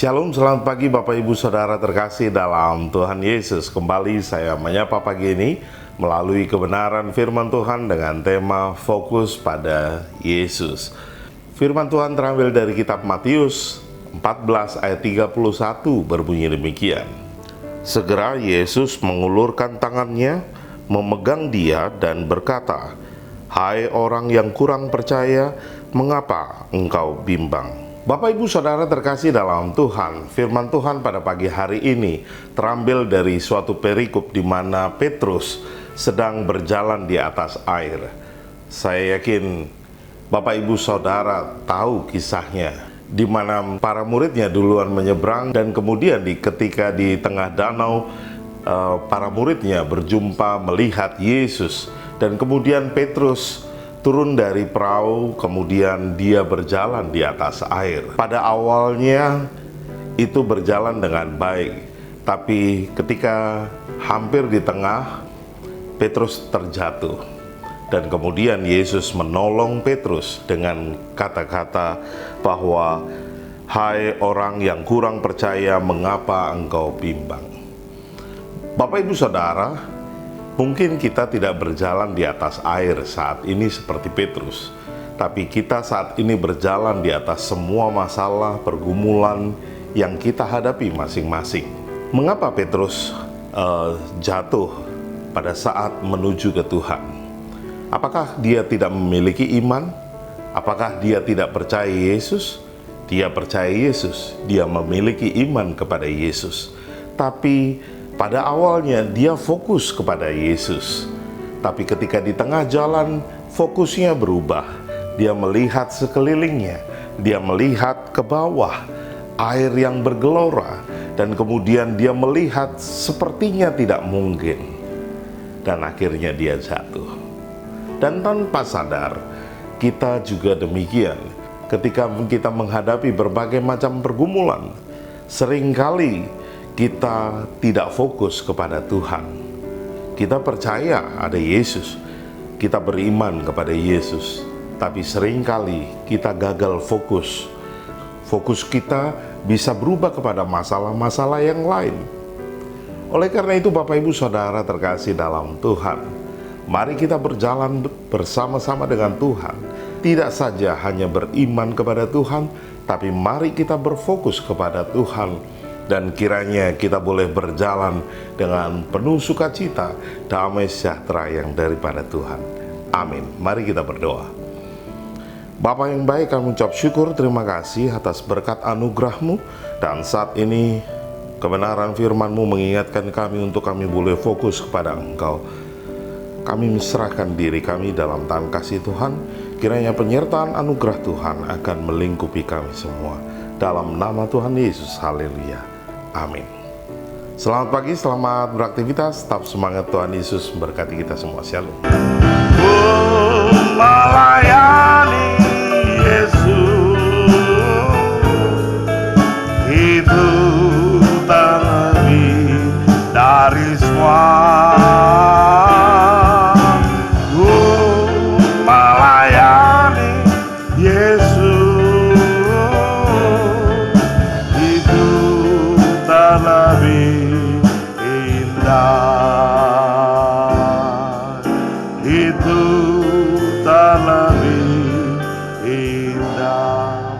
Shalom, selamat pagi Bapak Ibu Saudara terkasih dalam Tuhan Yesus. Kembali saya menyapa pagi ini melalui kebenaran firman Tuhan dengan tema fokus pada Yesus. Firman Tuhan terambil dari kitab Matius 14 ayat 31 berbunyi demikian. Segera Yesus mengulurkan tangannya, memegang dia dan berkata, "Hai orang yang kurang percaya, mengapa engkau bimbang?" Bapak Ibu Saudara terkasih dalam Tuhan, firman Tuhan pada pagi hari ini terambil dari suatu perikop di mana Petrus sedang berjalan di atas air. Saya yakin Bapak Ibu Saudara tahu kisahnya, di mana para muridnya duluan menyeberang dan kemudian ketika di tengah danau para muridnya berjumpa melihat Yesus dan kemudian Petrus turun dari perahu, kemudian dia berjalan di atas air. Pada awalnya itu berjalan dengan baik, tapi ketika hampir di tengah, Petrus terjatuh. Dan kemudian Yesus menolong Petrus dengan kata-kata bahwa, "Hai orang yang kurang percaya, mengapa engkau bimbang?" Bapak Ibu Saudara, mungkin kita tidak berjalan di atas air saat ini seperti Petrus, tapi kita saat ini berjalan di atas semua masalah, pergumulan yang kita hadapi masing-masing. Mengapa Petrus jatuh pada saat menuju ke Tuhan? Apakah dia tidak memiliki iman? Apakah dia tidak percaya Yesus? Dia percaya Yesus, dia memiliki iman kepada Yesus. Tapi pada awalnya dia fokus kepada Yesus, tapi ketika di tengah jalan fokusnya berubah. Dia melihat sekelilingnya, dia melihat ke bawah air yang bergelora, dan kemudian dia melihat sepertinya tidak mungkin, dan akhirnya dia jatuh. Dan tanpa sadar, kita juga demikian. Ketika kita menghadapi berbagai macam pergumulan, seringkali kita tidak fokus kepada Tuhan. Kita percaya ada Yesus, kita beriman kepada Yesus, tapi seringkali kita gagal fokus. Fokus kita bisa berubah kepada masalah-masalah yang lain. Oleh karena itu Bapak Ibu Saudara terkasih dalam Tuhan, mari kita berjalan bersama-sama dengan Tuhan. Tidak saja hanya beriman kepada Tuhan, tapi mari kita berfokus kepada Tuhan. Dan kiranya kita boleh berjalan dengan penuh sukacita, damai sejahtera yang daripada Tuhan. Amin. Mari kita berdoa. Bapa yang baik, kami ucap syukur, terima kasih atas berkat anugerah-Mu. Dan saat ini kebenaran firman-Mu mengingatkan kami untuk kami boleh fokus kepada Engkau. Kami menyerahkan diri kami dalam tangan kasih Tuhan. Kiranya penyertaan anugerah Tuhan akan melingkupi kami semua. Dalam nama Tuhan Yesus, haleluya. Amin. Selamat pagi, selamat beraktivitas, tetap semangat, Tuhan Yesus memberkati kita semua. Shalom. Melayani Yesus itu tak lebih dari semua. Melayani Yesus lebih indah, itu tak lebih indah.